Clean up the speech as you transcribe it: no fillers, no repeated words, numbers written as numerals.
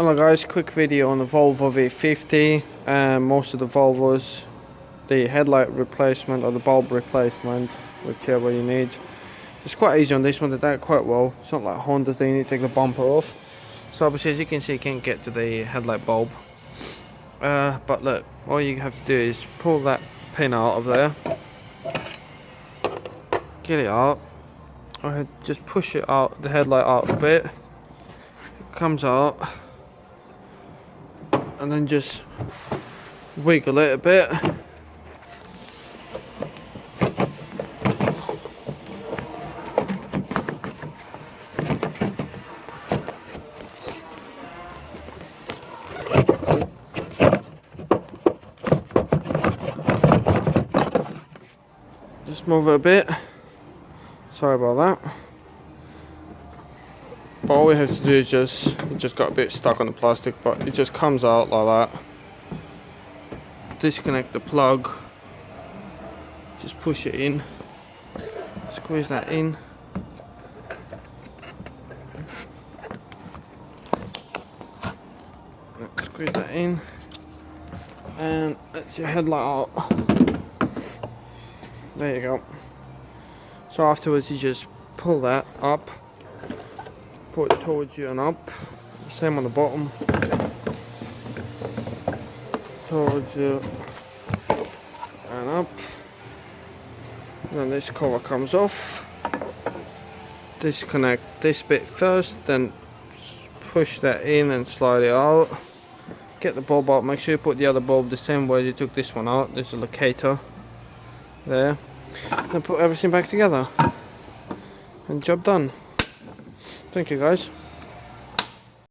Hello guys, quick video on the Volvo V50. Most of the Volvos, the headlight replacement or the bulb replacement, whichever you need. It's quite easy on this one, they did it quite well. It's not like Hondas, they need to take the bumper off. So obviously as you can see, you can't get to the headlight bulb. But look, all you have to do is pull that pin out of there. Get it out. Just push it out, the headlight out a bit. It comes out. And then just wiggle it a bit. Just move it a bit. Sorry about that. But all we have to do is it just got a bit stuck on the plastic, but it just comes out like that. Disconnect the plug. Just push it in. Squeeze that in. Squeeze that in. And that's your headlight out. There you go. So afterwards you just pull that up. Put it towards you and up. Same on the bottom. Towards you and up. Then this cover comes off. Disconnect this bit first, then push that in and slide it out. Get the bulb out. Make sure you put the other bulb the same way you took this one out. There's a locator there. Then put everything back together. And job done. Thank you guys.